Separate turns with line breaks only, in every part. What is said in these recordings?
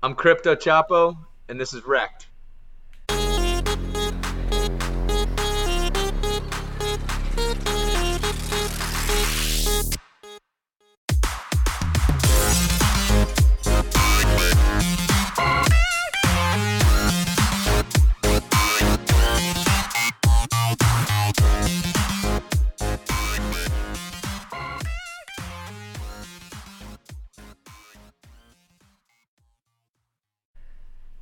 I'm Crypto Chapo, and this is REKT.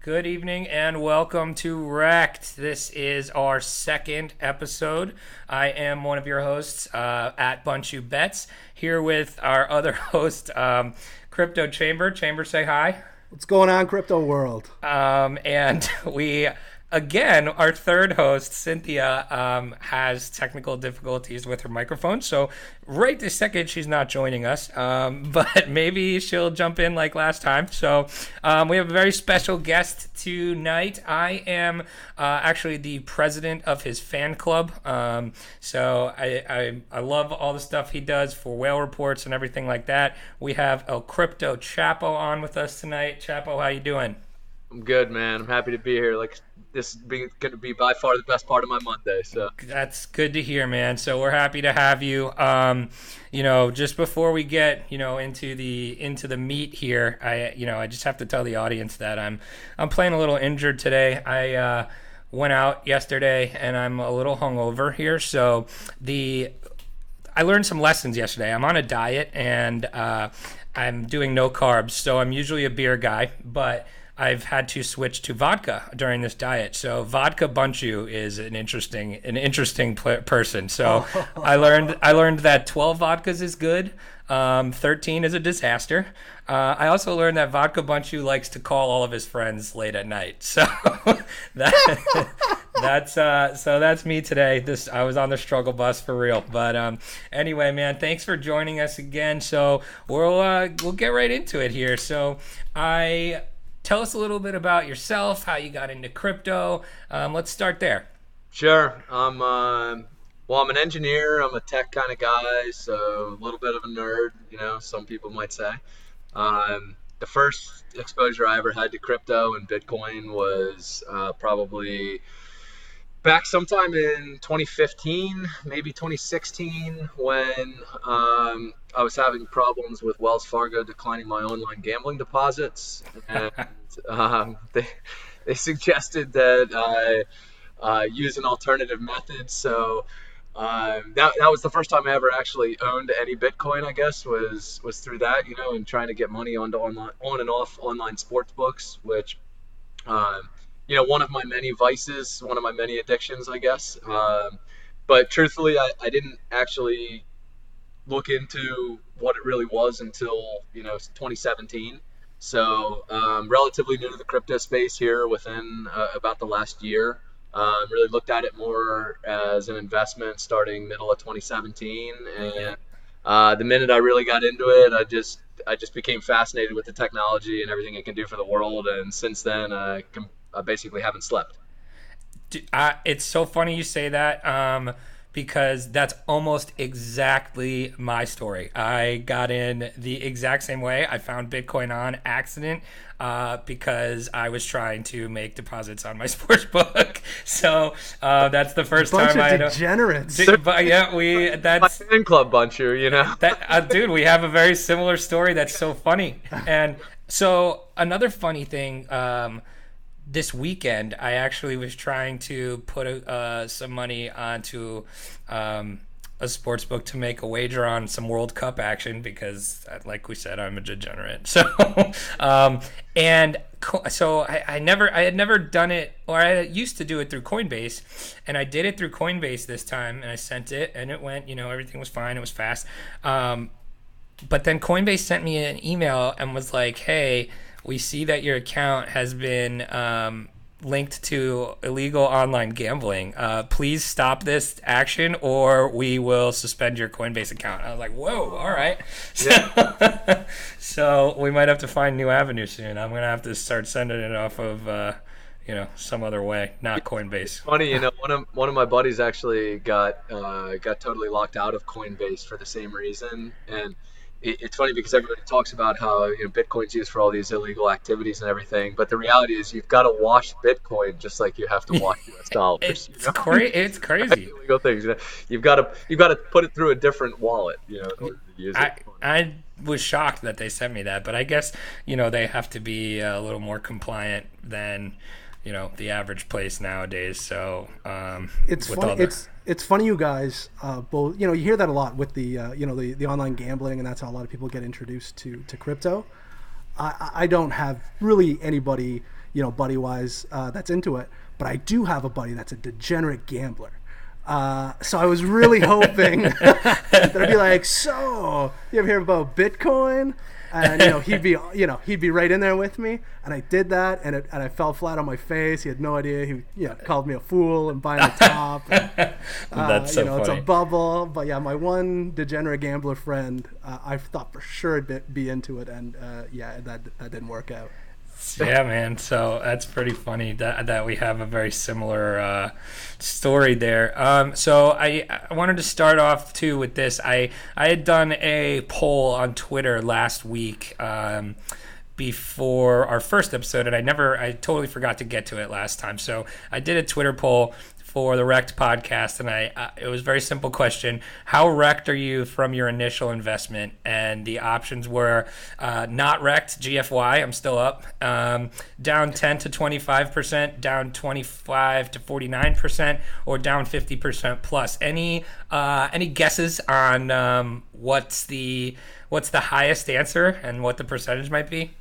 Good evening and welcome to REKT. This is our second episode. I am one of your hosts at Bunchu Bets, here with our other host, Crypto Chamber. Chamber, say hi.
What's going on, crypto world?
And we, again, our third host, Cynthia, has technical difficulties with her microphone. So right this second, she's not joining us. But maybe she'll jump in like last time. So we have a very special guest tonight. I am actually the president of his fan club. So I love all the stuff he does for whale reports and everything like that. We have El Crypto Chapo on with us tonight. Chapo, how you doing?
I'm good, man. I'm happy to be here. This is going to be by far the best part of my Monday. So
that's good to hear, man. So we're happy to have you. Just before we get into the meat here, I just have to tell the audience that I'm playing a little injured today. I went out yesterday and I'm a little hungover here. So I learned some lessons yesterday. I'm on a diet and I'm doing no carbs. So I'm usually a beer guy, but I've had to switch to vodka during this diet. So vodka Bunchu is an interesting person. So I learned that 12 vodkas is good. 13 is a disaster. I also learned that vodka Bunchu likes to call all of his friends late at night. So that's me today. I was on the struggle bus for real. But anyway, man, thanks for joining us again. So we'll get right into it here. So tell us a little bit about yourself, how you got into crypto. Let's start there.
Sure. I'm an engineer. I'm a tech kind of guy, so a little bit of a nerd, some people might say. The first exposure I ever had to crypto and Bitcoin was probably back sometime in 2015, maybe 2016, when I was having problems with Wells Fargo declining my online gambling deposits, and they suggested that I use an alternative method. So that was the first time I ever actually owned any Bitcoin, I guess, was through that, and trying to get money on and off online sports books, which one of my many vices, one of my many addictions, I guess. But truthfully, I didn't actually look into what it really was until 2017. So relatively new to the crypto space here within about the last year. Really looked at it more as an investment starting middle of 2017, and the minute I really got into it, I just became fascinated with the technology and everything it can do for the world. And since then, I basically haven't slept.
It's so funny you say that, because that's almost exactly my story. I got in the exact same way. I found Bitcoin on accident because I was trying to make deposits on my sports book. So that's the first time I
bunch of degenerates.
But yeah, that's my fan club, Bunchu.
That dude, we have a very similar story. That's so funny. And so another funny thing. This weekend, I actually was trying to put some money onto a sports book to make a wager on some World Cup action because, like we said, I'm a degenerate. So, I had never done it, or I used to do it through Coinbase, and I did it through Coinbase this time, and I sent it, and it went. Everything was fine. It was fast. But then Coinbase sent me an email and was like, "Hey, we see that your account has been linked to illegal online gambling. Please stop this action or we will suspend your Coinbase account." I was like, whoa, all right. Yeah. So we might have to find new avenues soon. I'm going to have to start sending it off of, some other way, not Coinbase.
Funny, one of my buddies actually got totally locked out of Coinbase for the same reason. And it's funny because everybody talks about how Bitcoin's used for all these illegal activities and everything, but the reality is you've got to wash Bitcoin just like you have to wash US dollars.
It's crazy.
Illegal things. You've got to put it through a different wallet, in order to use it.
I was shocked that they sent me that, but I guess they have to be a little more compliant than the average place nowadays. So
It's funny. It's funny, you guys. Both, you hear that a lot with the the online gambling, and that's how a lot of people get introduced to crypto. I don't have really anybody, buddy wise, that's into it, but I do have a buddy that's a degenerate gambler. So I was really hoping that I'd be like, so you ever hear about Bitcoin? And he'd be right in there with me, and I did that, and I fell flat on my face. He had no idea. He called me a fool and buying the top.
That's so funny.
It's a bubble. But yeah, my one degenerate gambler friend, I thought for sure he'd be into it, and that didn't work out.
Yeah, man. So that's pretty funny that we have a very similar story there. So I wanted to start off too with this. I had done a poll on Twitter last week before our first episode, and I totally forgot to get to it last time. So I did a Twitter poll for the REKT podcast, and it was a very simple question: how wrecked are you from your initial investment? And the options were not wrecked, GFY, I'm still up, down 10 to 25%, down 25 to 49%, or down 50% plus. Any guesses on what's the highest answer and what the percentage might be?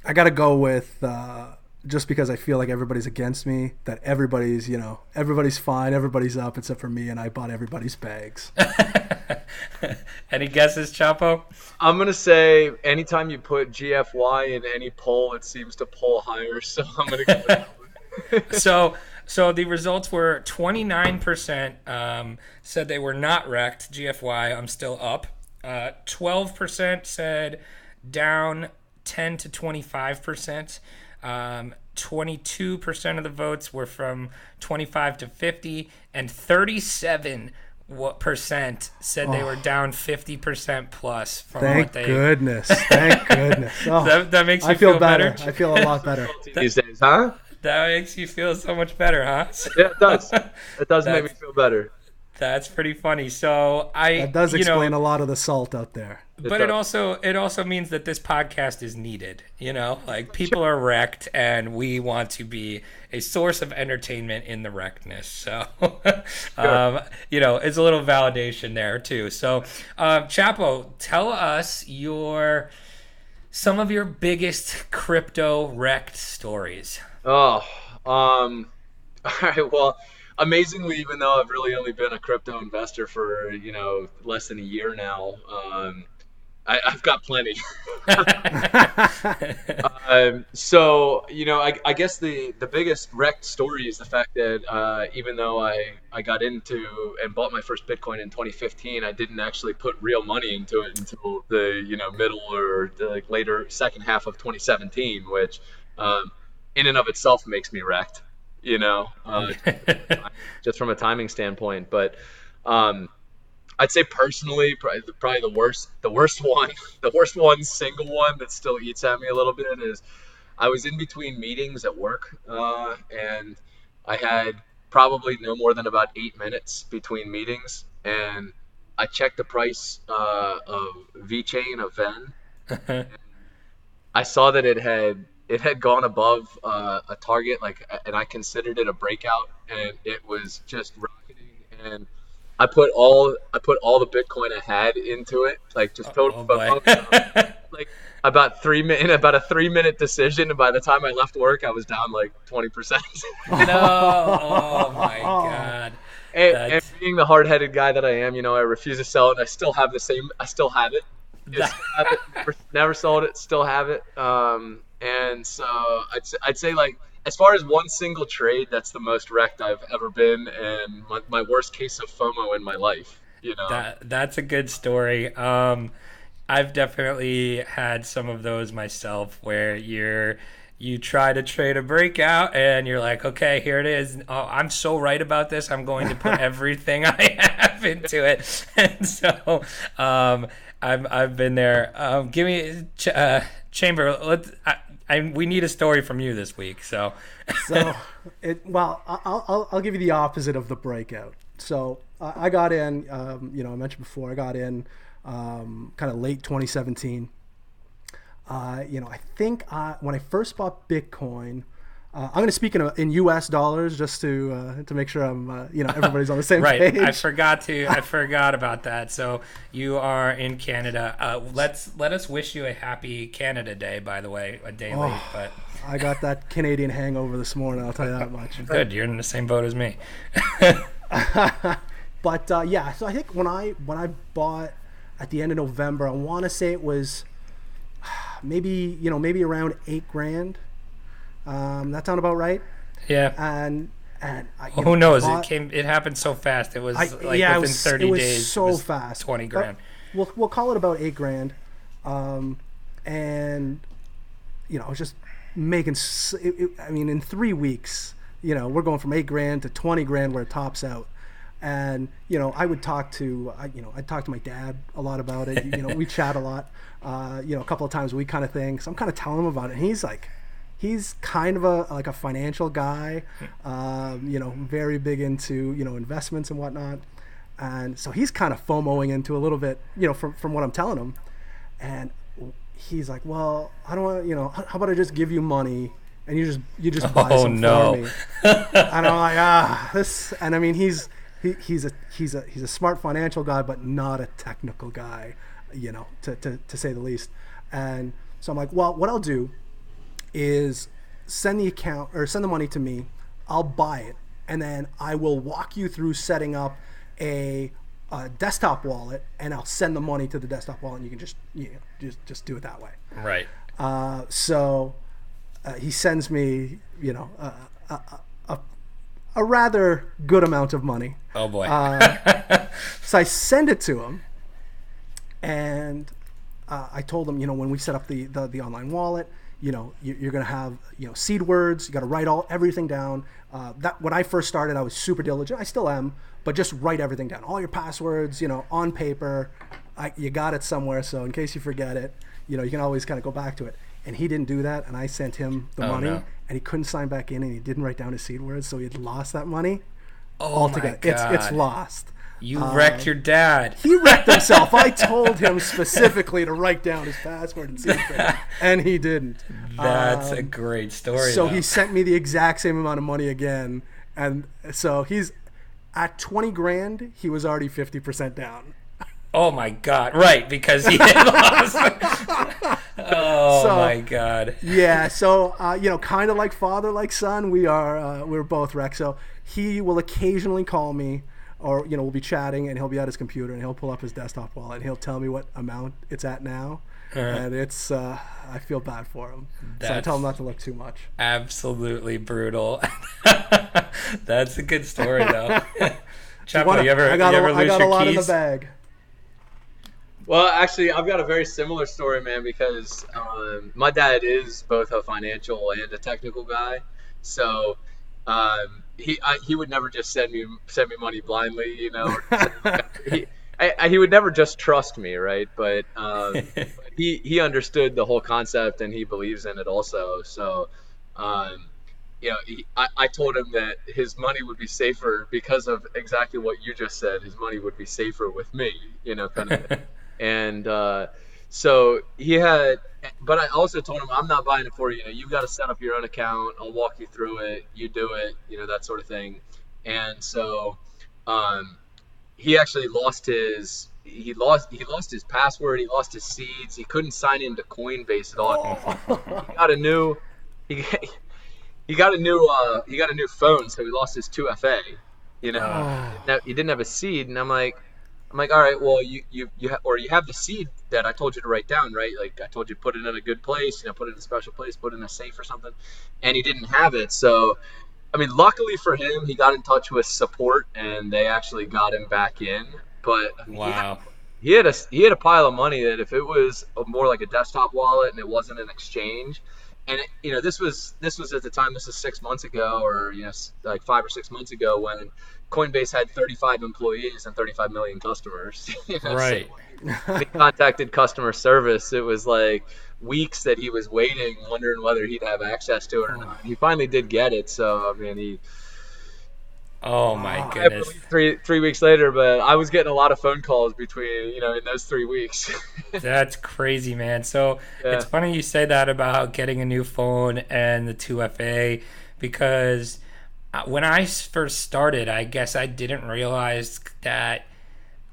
I got to go with. Just because I feel like everybody's against me, that everybody's fine, everybody's up except for me, and I bought everybody's bags.
Any guesses, Chapo?
I'm going to say anytime you put GFY in any poll, it seems to poll higher, so I'm going to go with that one.
So the results were 29% said they were not wrecked, GFY, I'm still up. 12% said down 10 to 25%. 22% of the votes were from 25 to 50, and 37% said they were down 50% plus.
Thank goodness. Oh,
that makes you feel better.
I feel a lot better
these days, huh?
That makes you feel so much better, huh?
Yeah, it does. It does make me feel better.
That's pretty funny. So
that does explain a lot of the salt out there.
But it also means that this podcast is needed. Like people are wrecked, and we want to be a source of entertainment in the wreckedness. So, it's a little validation there too. So, Chapo, tell us some of your biggest crypto wrecked stories.
Oh, all right. Well, amazingly, even though I've really only been a crypto investor for less than a year now, I've got plenty. So I guess the biggest wrecked story is the fact that even though I got into and bought my first Bitcoin in 2015, I didn't actually put real money into it until the middle or the later second half of 2017, which in and of itself makes me wrecked. Just from a timing standpoint. But I'd say personally, probably the worst one, single one that still eats at me a little bit is I was in between meetings at work, and I had probably no more than about 8 minutes between meetings, and I checked the price of VeChain of Ven. And I saw that it had gone above a target, and I considered it a breakout, and it was just rocketing. And I put all the Bitcoin I had into it, just total about 3 minute, about a 3 minute decision. And by the time I left work, I was down 20%.
No, oh my God.
And being the hard-headed guy that I am, I refuse to sell it. And I still have it. Still have it. Never sold it. Still have it. And so I'd say as far as one single trade, that's the most wrecked I've ever been, and my worst case of FOMO in my life.
That's a good story. I've definitely had some of those myself, where you try to trade a breakout and you're like, okay, here it is. Oh, I'm so right about this. I'm going to put everything I have into it. And so I've been there. Give me Chamber. We need a story from you this week. So,
so I'll give you the opposite of the breakout. So I got in. I mentioned before I got in kind of late 2017. I think when I first bought Bitcoin. I'm going to speak in U.S. dollars just to make sure I'm everybody's on the same
right.
page.
I forgot about that. So you are in Canada. Let us wish you a happy Canada Day. By the way, a day late, but
I got that Canadian hangover this morning. I'll tell you that much.
Good, you're in the same boat as me.
But so I think when I bought at the end of November, I want to say it was maybe around $8,000. That sound about right?
Yeah.
And
who knows? It happened so fast. It was within 30 days.
So it was fast.
20 grand.
We'll call it about $8,000. And I was just making. In 3 weeks, we're going from $8,000 to 20 grand where it tops out. And I would talk to I'd talk to my dad a lot about it. We chat a lot. A couple of times a week kind of thing. So I'm kind of telling him about it, and he's kind of a financial guy, very big into, investments and whatnot. And so he's kind of FOMOing into a little bit, from what I'm telling him. And he's like, well, I don't want, how about I just give you money and you just buy some for me. And I'm like, this, and I mean, he's a smart financial guy, but not a technical guy, to say the least. And so I'm like, well, what I'll do is send the money to me. I'll buy it, and then I will walk you through setting up a desktop wallet, and I'll send the money to the desktop wallet, and you can just do it that way.
Right.
So he sends me, a rather good amount of money.
Oh boy.
So I send it to him, and I told him, when we set up the online wallet, you're going to have, seed words. You got to write everything down. That when I first started, I was super diligent. I still am, but just write everything down. All your passwords, on paper. You got it somewhere. So in case you forget it, you can always kind of go back to it. And he didn't do that. And I sent him the money, and he couldn't sign back in, and he didn't write down his seed words. So he had lost that money altogether.
My God.
It's lost.
You wrecked your dad.
He wrecked himself. I told him specifically to write down his password and seed phrase, and he didn't.
That's a great story.
So he sent me the exact same amount of money again, and so he's at 20 grand. He was already 50% down.
Oh my God! Right, because he had lost. My God!
Yeah, so kind of like father, like son. We're both wrecked. So he will occasionally call me, or we'll be chatting, and he'll be at his computer, and he'll pull up his desktop wallet, and he'll tell me what amount it's at now, and it's I feel bad for him. So I tell him not to look too much.
Absolutely brutal. That's a good story, though. Chapo, you ever
I got
lose
a
your
lot
keys?
in the bag.
Well, actually, I've got a very similar story, man, because my dad is both a financial and a technical guy. So he would never just send me money blindly, he would never just trust me, right? But he understood the whole concept, and he believes in it also. So I told him that his money would be safer because of exactly what you just said. His money would be safer with me, kind of. And so he had, but I also told him, I'm not buying it for you. You've got to set up your own account. I'll walk you through it. You do it, that sort of thing. And so he actually lost his password. He lost his seeds. He couldn't sign into Coinbase at all. He got a new phone, so he lost his 2FA. Now he didn't have a seed, and I'm like, all right, well, you have the seed that I told you to write down, right? Like I told you, put it in a good place, put it in a special place, put it in a safe or something, and he didn't have it. So, luckily for him, he got in touch with support, and they actually got him back in. But
wow,
he had a pile of money that if it was more like a desktop wallet and it wasn't an exchange, and this was at the time. This is 6 months ago, or like 5 or 6 months ago, when Coinbase had 35 employees and 35 million customers. So
Right.
when he contacted customer service, it was like weeks that he was waiting, wondering whether he'd have access to it or not. He finally did get it, so I mean, he
Oh my
Wow.
I
goodness.
believe three weeks later, but I was getting a lot of phone calls between in those 3 weeks.
That's crazy, man. So it's
Yeah.
funny you say that about getting a new phone and the 2FA because when I first started, I guess I didn't realize that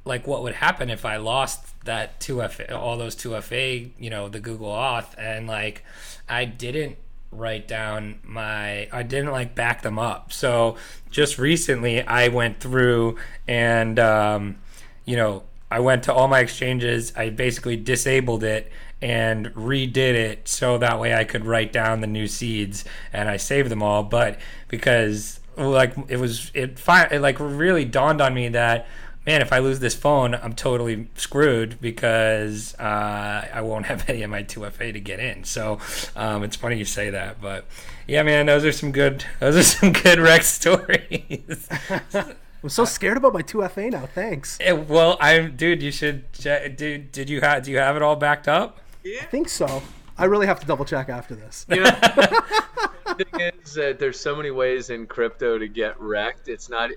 like what would happen if I lost that 2FA, all those 2FA, the Google Auth, and like I didn't write down I didn't like back them up. So just recently I went through and, I went to all my exchanges. I basically disabled it and redid it so that way I could write down the new seeds and I saved them all. But because like it like really dawned on me that man, if I lose this phone, I'm totally screwed because I won't have any of my 2FA to get in. So it's funny you say that, but yeah, man, those are some good rec stories.
I'm so scared about my 2FA now. Thanks.
Well, dude. You should, dude. Do you have it all backed up?
I think so. I really have to double check after this.
The thing is that there's so many ways in crypto to get wrecked. It's not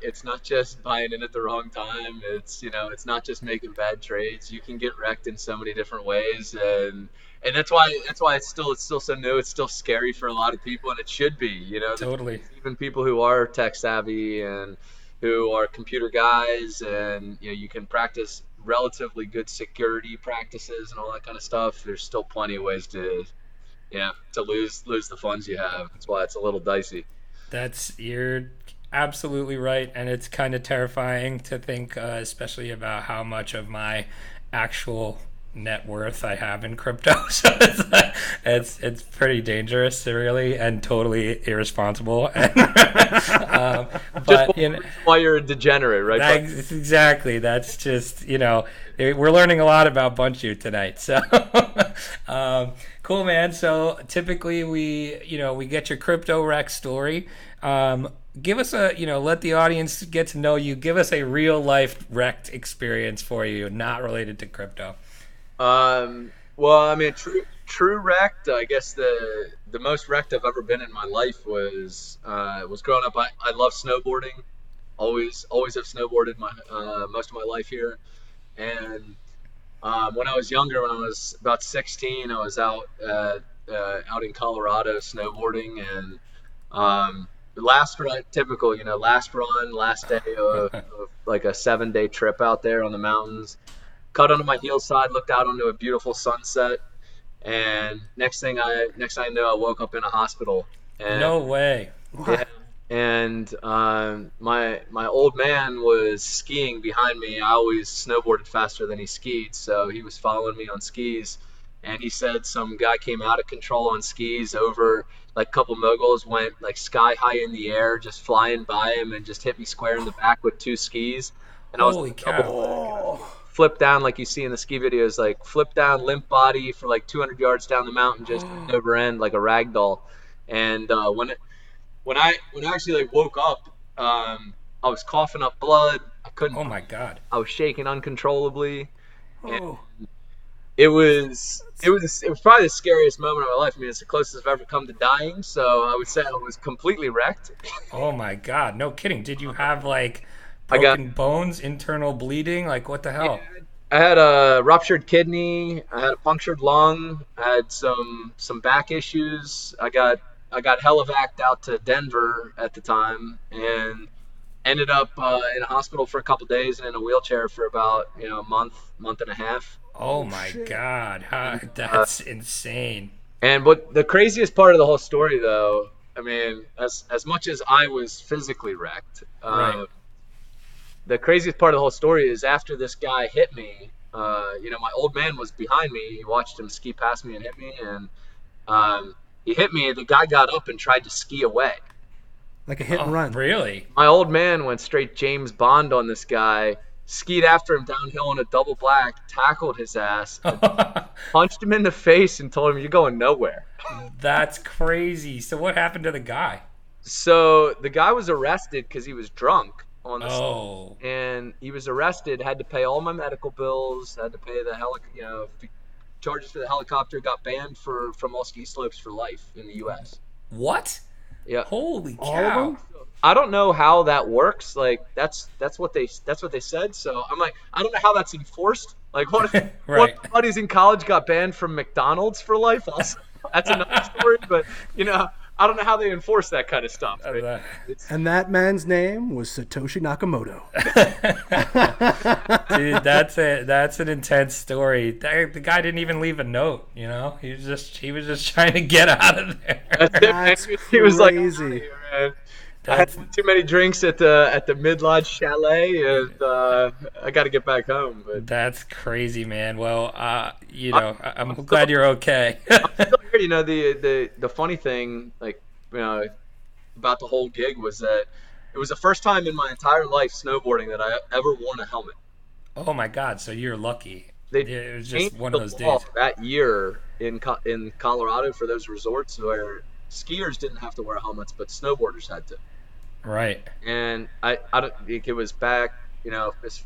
just buying in at the wrong time. It's not just making bad trades. You can get wrecked in so many different ways, and that's why it's still so new. It's still scary for a lot of people, and it should be.
Totally.
Even people who are tech savvy and who are computer guys, and you can practice relatively good security practices and all that kind of stuff. There's still plenty of ways to lose the funds you have. That's why it's a little dicey.
You're absolutely right, and it's kind of terrifying to think, especially about how much of my actual net worth I have in crypto. So it's pretty dangerous, really, and totally irresponsible.
Just
But
why you're a degenerate, right?
exactly. That's just we're learning a lot about Bunchu tonight. So cool, man. So typically we get your crypto wreck story. Give us let the audience get to know you. Give us a real life wrecked experience for you, not related to crypto.
Well, I mean, true wrecked. I guess the most wrecked I've ever been in my life was growing up. I love snowboarding. Always have snowboarded my most of my life here. And when I was younger, when I was about 16, I was out in Colorado snowboarding, and last run, typical, last run, last day of like a 7-day trip out there on the mountains. Cut onto my heel side, looked out onto a beautiful sunset, and next thing I know, I woke up in a hospital. And
No way.
yeah, and my old man was skiing behind me. I always snowboarded faster than he skied, so he was following me on skis. And he said some guy came out of control on skis over like a couple moguls, went like sky high in the air, just flying by him, and just hit me square in the back with two skis. And I was
Holy
like, double
cow.
flip down like you see in the ski videos, like flip down, limp body for like 200 yards down the mountain, just over end like a rag doll. And when I actually like woke up, I was coughing up blood. I couldn't.
Oh my god.
I was shaking uncontrollably, and
Oh,
it was probably the scariest moment of my life. I mean, it's the closest I've ever come to dying. So I would say I was completely wrecked.
Oh my god. No kidding. Did you have like
I got
broken bones, internal bleeding? Like what the hell?
I had a ruptured kidney. I had a punctured lung. I had some back issues. I got helivaced out to Denver at the time, and ended up in a hospital for a couple days and in a wheelchair for about a month and a half.
Oh
oh
my
shit.
god.
Uh,
That's insane.
and what the craziest part of the whole story, though, I mean, as much as I was physically wrecked,
Right.
the craziest part of the whole story is after this guy hit me. My old man was behind me. He watched him ski past me and hit me, and he hit me. The guy got up and tried to ski away.
Like a hit and
Oh,
run.
really?
My old man went straight James Bond on this guy, skied after him downhill on a double black, tackled his ass, and punched him in the face and told him, "You're going nowhere."
That's crazy. So what happened to the guy?
So the guy was arrested because he was drunk on the slope,
Oh,
and he was arrested. Had to pay all my medical bills. Had to pay the charges for the helicopter. Got banned from all ski slopes for life in the U.S.
what?
Yeah,
Holy
All of
cow.
them?
I don't know how that works. Like that's what they said. So I'm like, I don't know how that's enforced. Like what if one
Right.
of my buddies in college got banned from McDonald's for life? Also, that's another story. But I don't know how they enforce that kind of stuff. Right? It's,
And that man's name was Satoshi Nakamoto.
Dude, that's an intense story. The guy didn't even leave a note, you know? He was just trying to get out of there.
that's it, man.
That's
He was like, "I'm
crazy.
outta here, man." I had too many drinks at the Mid Lodge Chalet, and I got to get back home. But
That's crazy, man. Well, I'm glad you're okay.
still here. The funny thing, like about the whole gig was that it was the first time in my entire life snowboarding that I ever worn a helmet.
Oh my God! So you're lucky.
They
Yeah, it was just
changed
one
the
of those
law
days.
that year in Colorado for those resorts where skiers didn't have to wear helmets, but snowboarders had to.
Right.
And I don't think it was back, it's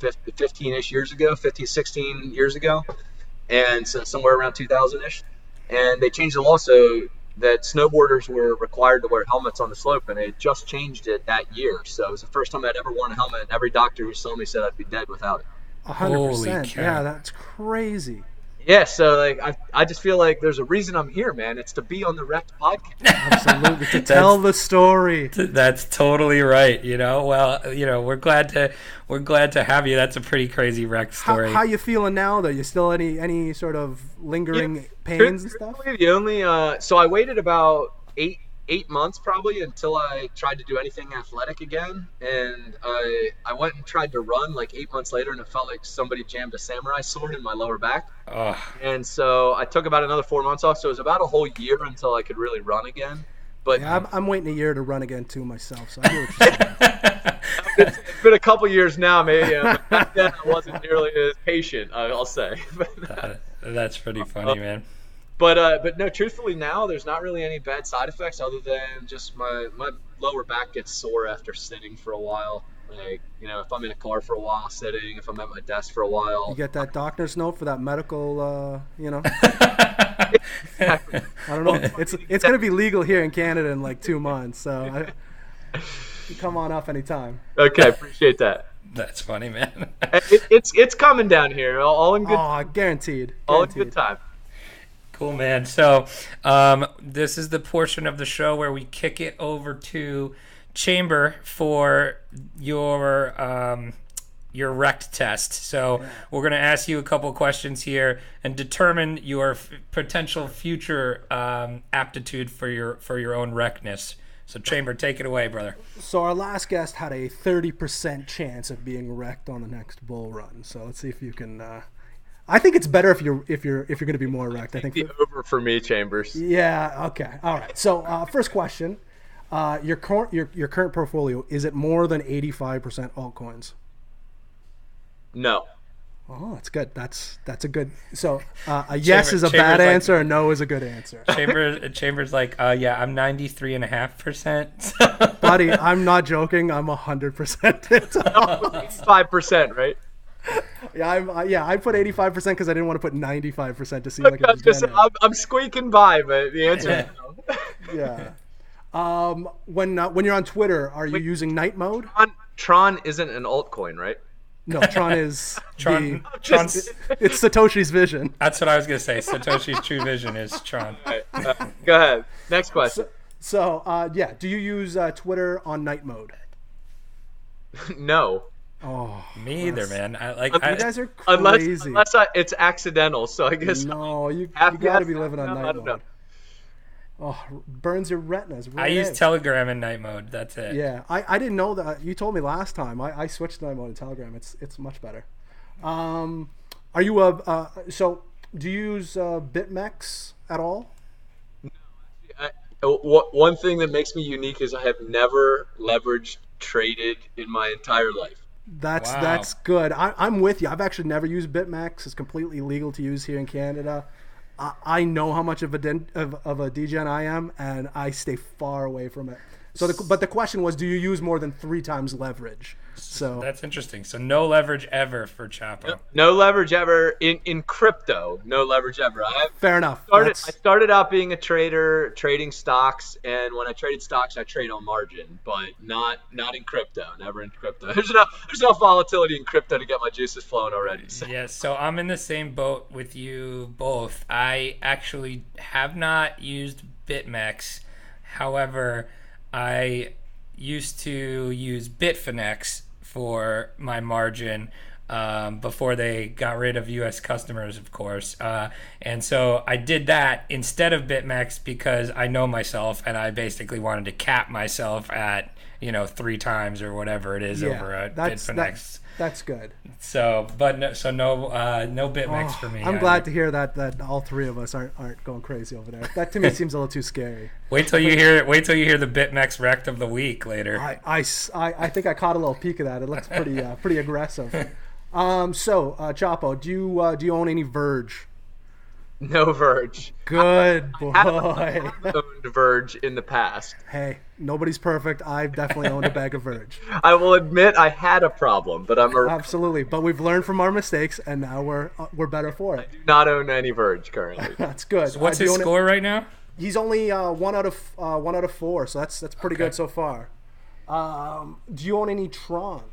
15-ish years ago, 15, 16 years ago. And so somewhere around 2000-ish. And they changed the law so that snowboarders were required to wear helmets on the slope, and they just changed it that year. So it was the first time I'd ever worn a helmet, and every doctor who saw me said I'd be dead without it.
Holy
100%.
cow.
Yeah, that's crazy.
Yeah, so like I just feel like there's a reason I'm here, man. It's to be on the REKT podcast.
Absolutely. To tell the story.
That's totally right. Well, we're glad to have you. That's a pretty crazy wreck story.
How you feeling now, though? You still any sort of lingering
Yeah,
pains and stuff?
truthfully, the only so I waited about eight months probably until I tried to do anything athletic again, and I went and tried to run like 8 months later, and it felt like somebody jammed a samurai sword in my lower back.
Ugh.
And so I took about another 4 months off, so it was about a whole year until I could really run again. But
Yeah, I'm waiting a year to run again too myself. So I hear what you're saying.
it's been a couple years now, maybe. But back then I wasn't nearly as patient, I'll say.
That's pretty funny, man.
But no, truthfully now there's not really any bad side effects other than just my lower back gets sore after sitting for a while. Like, if I'm in a car for a while sitting, if I'm at my desk for a while.
You get that doctor's note for that medical,
Exactly.
I don't know. It's going to be legal here in Canada in like 2 months. So you come on up anytime.
Okay, appreciate that.
That's funny, man.
It's coming down here, all in good,
Oh, guaranteed.
all in good time.
Cool, man. So this is the portion of the show where we kick it over to Chamber for your REKT test. So we're going to ask you a couple questions here and determine your potential future aptitude for your own REKTness. So Chamber, take it away, brother.
So our last guest had a 30% chance of being wrecked on the next bull run. So let's see if you can. I think it's better if you're going to be more wrecked. I think.
The over for me, Chambers.
Yeah. Okay. All right. So first question: your current portfolio, is it more than 85% altcoins?
No.
Oh, that's good. That's a good. So a yes is a bad
Chambers
answer, a no is a good answer.
Chambers like, yeah, I'm 93.5%.
Buddy, I'm not joking. I'm 100%.
5%, right?
Yeah, I put 85% because I didn't want to put 95% to seem like
I
a
was just,
beginner.
I'm squeaking by, but the answer is no.
Yeah. When you're on Twitter, are you using night mode?
Tron isn't an altcoin, right?
No, Tron is
Tron.
it's Satoshi's vision.
That's what I was gonna say. Satoshi's true vision is Tron.
Right, go ahead. Next question.
So yeah, do you use Twitter on night mode?
No.
Oh,
Me either, man.
you guys are
Unless
crazy.
it's accidental, so I guess
No, you
half
got to
yes,
be living on
no, I
night
don't
mode.
know.
Oh, burns your retinas.
I use Telegram in night mode. That's it.
Yeah, I didn't know that. You told me last time. I switched to night mode in Telegram. It's much better. Are you so do you use BitMEX at all?
One thing that makes me unique is I have never leveraged traded in my entire life.
That's good. I'm with you. I've actually never used BitMEX. It's completely legal to use here in Canada. I know how much of a degen I am, and I stay far away from it. So, but the question was, do you use more than 3 times leverage? So
that's interesting. So no leverage ever for Chapo.
No leverage ever in crypto. No leverage ever.
Fair enough.
I started out being a trader, trading stocks, and when I traded stocks, I trade on margin, but not in crypto. Never in crypto. There's enough volatility in crypto to get my juices flowing already. So.
Yeah. So I'm in the same boat with you both. I actually have not used BitMEX. However, I used to use Bitfinex for my margin before they got rid of U.S. customers, of course. And so I did that instead of BitMEX because I know myself and I basically wanted to cap myself at 3 times or whatever it is over at Bitfinex.
That's good.
So, but no BitMEX for me.
I'm glad to hear that all 3 of us aren't going crazy over there. That to me seems a little too scary.
Wait till you hear the BitMEX REKT of the week later.
I think I caught a little peek of that. It looks pretty aggressive. So Chapo, do you own any Verge?
No Verge.
Good boy.
I owned Verge in the past.
Hey, nobody's perfect. I've definitely owned a bag of Verge.
I will admit I had a problem, but
absolutely. But we've learned from our mistakes, and now we're better for it.
I do not own any Verge currently.
That's good.
So what's his score right now?
He's only 1 out of 4, so that's pretty good so far. Do you own any Tron?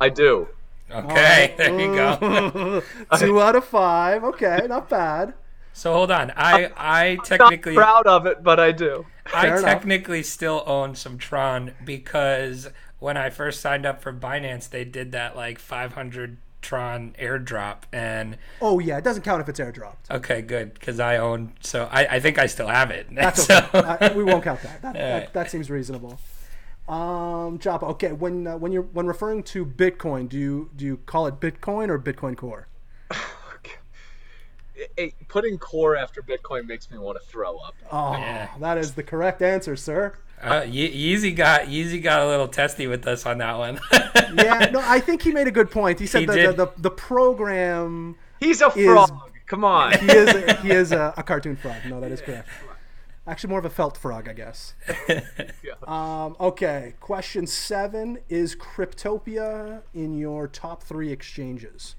I do.
Okay, there you go.
2 out of 5. Okay, not bad.
So hold on, I technically
not proud of it, but I do.
I technically still own some Tron because when I first signed up for Binance, they did that like 500 Tron airdrop, and
it doesn't count if it's airdropped.
Okay, good, because I own, so I think I still have it.
That's okay. We won't count that. That seems reasonable. Chapo, okay, when referring to Bitcoin, do you call it Bitcoin or Bitcoin Core?
Putting core after Bitcoin makes me want to throw up.
That is the correct answer, sir.
Yeezy got a little testy with us on that one.
Yeah, no, I think he made a good point. He said the program.
He's a frog. Come on.
He is a cartoon frog. No, that is correct. Actually, more of a felt frog, I guess. Okay, question 7: is Cryptopia in your top 3 exchanges?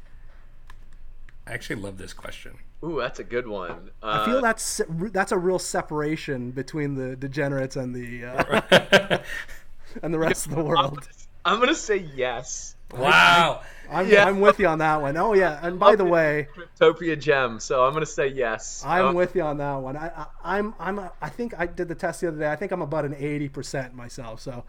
I actually love this question.
Ooh, that's a good one.
I feel that's a real separation between the degenerates and the and the rest of the world.
I'm gonna say yes.
Wow.
I'm with you on that one. Oh yeah, and by the way,
Cryptopia gem. So I'm gonna say yes.
I'm with you on that one. I think I did the test the other day. I think I'm about an 80% myself. So.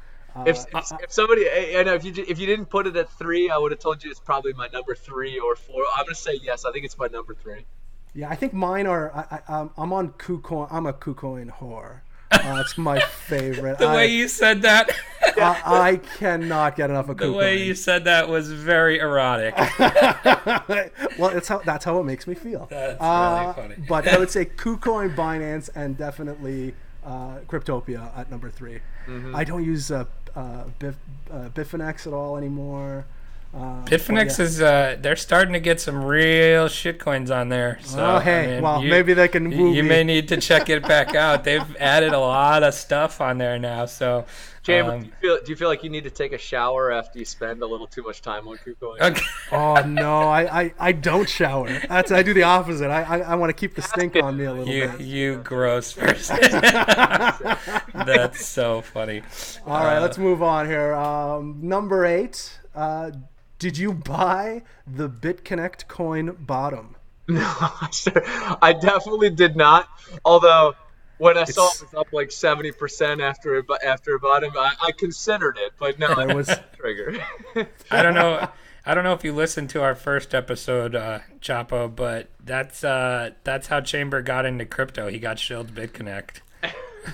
If somebody, I know if you didn't put it at 3, I would have told you it's probably my number 3 or 4. I'm gonna say yes. I think it's my number 3.
Yeah, I think mine are. I'm on KuCoin. I'm a KuCoin whore. It's my favorite.
The way you said that.
I cannot get enough of KuCoin.
The way you said that was very erotic.
Well, that's how it makes me feel.
That's really funny.
But I would say KuCoin, Binance, and definitely Cryptopia at number 3. Mm-hmm. I don't use Bitfinex at all anymore.
Bitfinex is they're starting to get some real shitcoins on there. So,
maybe they can.
You may need to check it back out. They've added a lot of stuff on there now. So,
Chamber, do you feel like you need to take a shower after you spend a little too much time on KuCoin?
Okay.
Oh no, I don't shower. I do the opposite. I want to keep the stink on me a little bit.
You gross person. That's so funny.
All right, let's move on here. Number 8. Did you buy the BitConnect coin bottom?
No, I definitely did not. Although when I saw it was up like 70% after bottom, I considered it, but no, it was trigger.
I don't know if you listened to our first episode, Chapo, but that's how Chamber got into crypto. He got shilled BitConnect.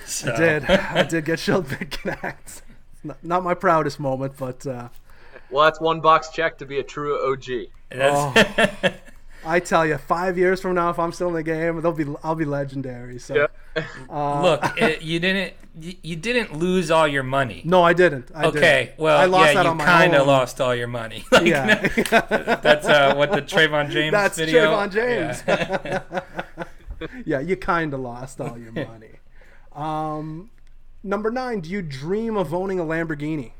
So.
I did get shilled BitConnect. Not my proudest moment, but.
Well, that's one box check to be a true OG.
I tell you, 5 years from now, if I'm still in the game, I'll be legendary. So,
look, you didn't lose all your money.
No, I didn't.
Well,
I lost that on my own.
You kind of lost all your money. Like,
yeah,
that's what the Trayvon James
that's
video.
Trayvon James. Yeah, yeah, you kind of lost all your money. Number 9, do you dream of owning a Lamborghini?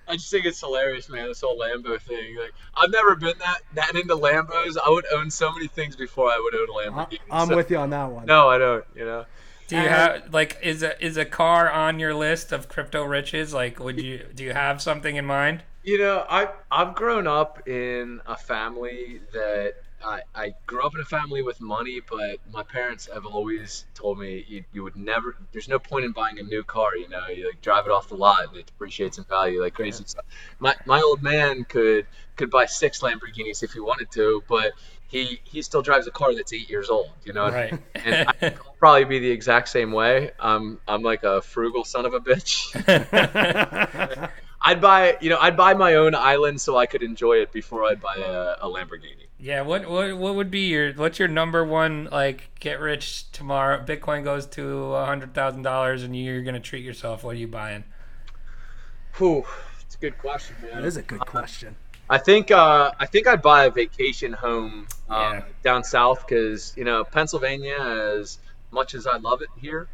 I just think it's hilarious, man. This whole Lambo thing. Like, I've never been that into Lambos. I would own so many things before I would own a Lamborghini.
I'm with you on that one.
No, I don't.
Do you have is a car on your list of crypto riches? Like, do you have something in mind?
I've grown up in a family that I grew up in a family with money, but my parents have always told me you would never. There's no point in buying a new car. You like drive it off the lot and it depreciates in value like crazy. So my old man could buy 6 Lamborghinis if he wanted to, but he still drives a car that's 8 years old.
Right.
And I'll probably be the exact same way. I'm like a frugal son of a bitch. I'd buy my own island so I could enjoy it before I'd buy a Lamborghini.
Yeah, what would be what's your number one, like, get rich tomorrow? Bitcoin goes to $100,000 and you're gonna treat yourself. What are you buying?
Whew, it's a good question, man.
That is a good question.
I think I'd buy a vacation home down south because Pennsylvania, as much as I love it here,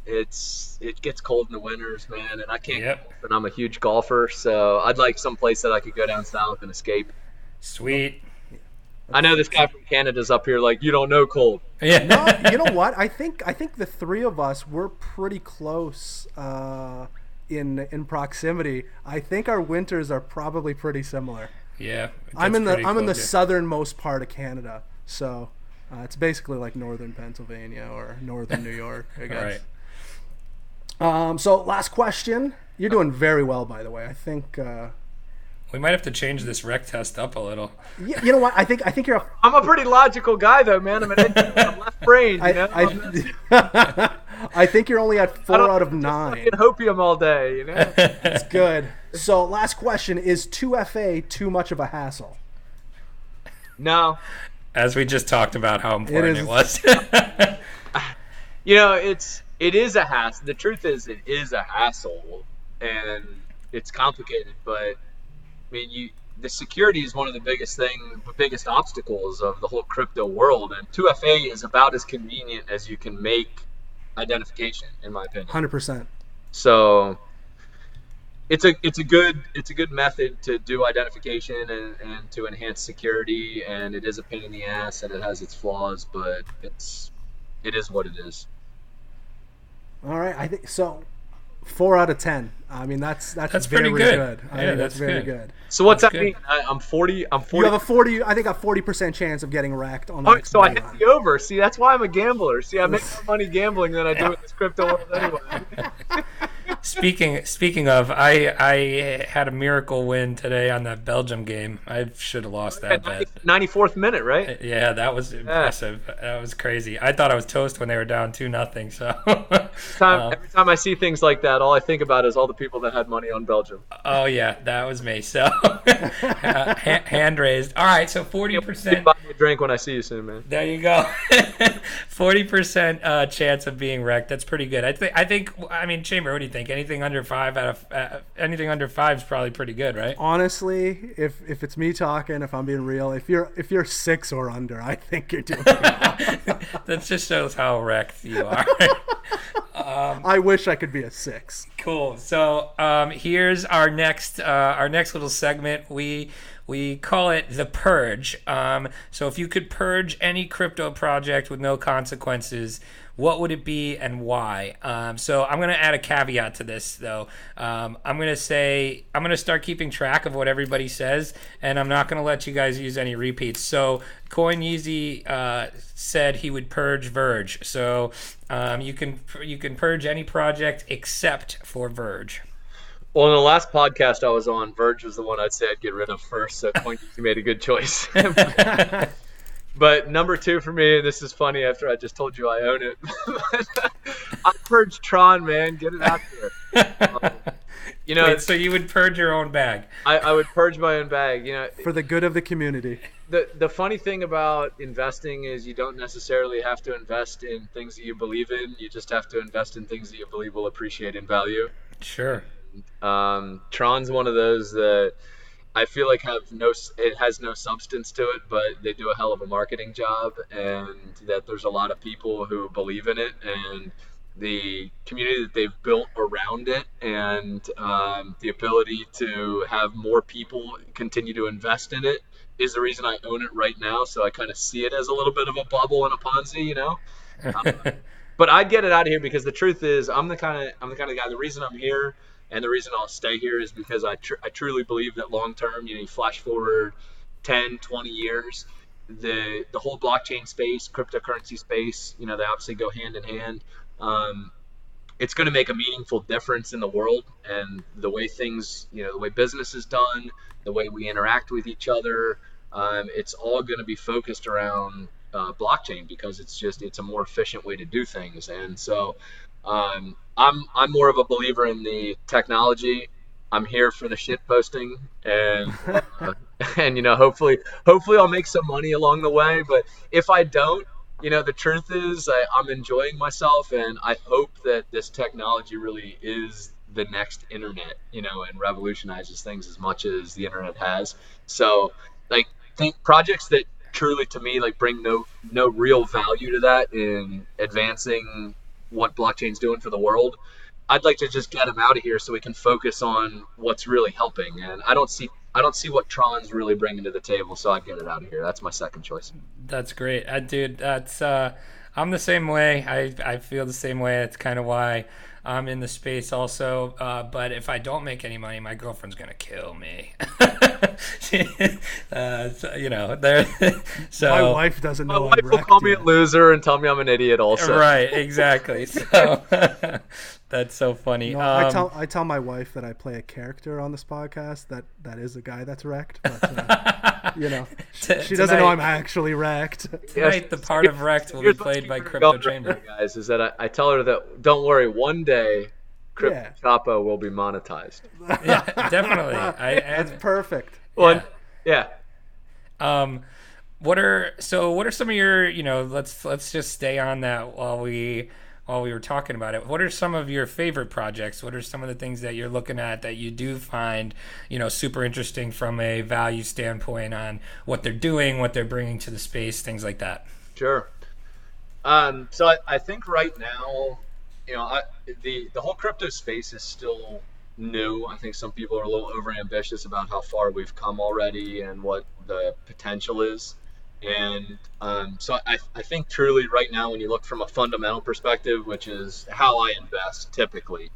it gets cold in the winters, man, and I can't.
Yep.
And I'm a huge golfer, so I'd like some place that I could go down south and escape.
Sweet.
I know this guy from Canada's up here like, you don't know cold.
Yeah.
No, you know what? I think the 3 of us were pretty close in proximity. I think our winters are probably pretty similar.
Yeah.
I'm in the southernmost part of Canada, so it's basically like northern Pennsylvania or northern New York, I guess.
Right.
So last question. You're doing very well, by the way. I think
we might have to change this REKT test up a little.
Yeah, you know what? I think you're.
I'm a pretty logical guy, though, man. I'm I'm left brain.
I think you're only at 4 out of 9.
Fucking hopium all day,
That's good. So last question: is 2FA too much of a hassle?
No.
As we just talked about how important it was.
It is a hassle. The truth is, it is a hassle, and it's complicated. But I mean, the security is one of the biggest obstacles of the whole crypto world, and 2FA is about as convenient as you can make identification, in my opinion.
100%.
So it's a good method to do identification and to enhance security, and it is a pain in the ass and it has its flaws, but it is what it is.
All right, I think so. 4 out of 10. I mean, that's
pretty good.
I mean, that's very good.
So what's that mean? I'm 40.
You have a 40. I think a 40% chance of getting wrecked on the next
so I hit the over. See, that's why I'm a gambler. See, I make more money gambling than I do in this crypto world anyway.
Speaking of, I had a miracle win today on that Belgium game. I should have lost that bet.
94th minute, right?
Yeah, that was impressive. That was crazy. I thought I was toast when they were down 2-0. So
every time I see things like that, all I think about is all the people that had money on Belgium.
Oh yeah, that was me. So hand raised. All right, so 40%.
Buy me a drink when I see you soon, man.
There you go. 40% chance of being wrecked. That's pretty good. I think. I mean, Chamber, what do you think? Anything under 5 anything under 5 is probably pretty good, right?
Honestly, if it's me talking, if I'm being real, if you're 6 or under, I think you're doing good.
That just shows how wrecked you are.
I wish I could be a 6.
Cool. So here's our next little segment. We call it the purge. So if you could purge any crypto project with no consequences, what would it be and why? So I'm going to add a caveat to this, though. I'm going to start keeping track of what everybody says, and I'm not going to let you guys use any repeats. So Coin Yeezy said he would purge Verge. So you can purge any project except for Verge.
Well, in the last podcast I was on, Verge was the one I'd say I'd get rid of first, so Coin Yeezy made a good choice. But number 2 for me, and this is funny after I just told you I own it, I purged Tron, man. Get it out there. You know,
Wait, so you would purge your own bag?
I would purge my own bag.
For the good of the community.
The funny thing about investing is you don't necessarily have to invest in things that you believe in. You just have to invest in things that you believe will appreciate in value.
Sure.
Tron's one of those that I feel like it has no substance to it, but they do a hell of a marketing job, and that there's a lot of people who believe in it, and the community that they've built around it, and the ability to have more people continue to invest in it is the reason I own it right now. So I kind of see it as a little bit of a bubble and a Ponzi, but I'd get it out of here because the truth is I'm the kind of guy. The reason I'm here and the reason I'll stay here is because I truly believe that long term, you flash forward 10, 20 years, the whole blockchain space, cryptocurrency space, they obviously go hand in hand. Um, it's going to make a meaningful difference in the world and the way things, the way business is done, the way we interact with each other. It's all going to be focused around blockchain because it's a more efficient way to do things. And so I'm more of a believer in the technology. I'm here for the shit posting, and and hopefully I'll make some money along the way. But if I don't, the truth is I'm enjoying myself, and I hope that this technology really is the next internet, and revolutionizes things as much as the internet has. So, like, think projects that truly, to me, like, bring no real value to that in advancing what blockchain's doing for the world. I'd like to just get them out of here so we can focus on what's really helping. And I don't see what Tron's really bringing to the table, so I'd get it out of here. That's my second choice.
That's great, dude. I'm the same way. I feel the same way. It's kind of why I'm in the space also. But if I don't make any money, my girlfriend's gonna kill me. There. So
my wife doesn't
My
know
wife
I'm
will
wrecked
call me a
yet.
loser and tell me I'm an idiot also.
right, exactly. So that's so funny.
No, I tell my wife that I play a character on this podcast that is a guy that's wrecked, but she doesn't know I'm actually wrecked.
Tonight, the part of REKT will be played by Crypto Chapo.
Guys, is that I tell her that don't worry, one day Crypto Chapo will be monetized.
Yeah, definitely.
That's perfect.
Well, yeah.
What are some of your, let's just stay on that while we were talking about it. What are some of your favorite projects? What are some of the things that you're looking at that you do find, super interesting from a value standpoint on what they're doing, what they're bringing to the space, things like that?
Sure. So I think right now, the whole crypto space is still new. I think some people are a little overambitious about how far we've come already and what the potential is. And so I think truly right now, when you look from a fundamental perspective, which is how I invest typically,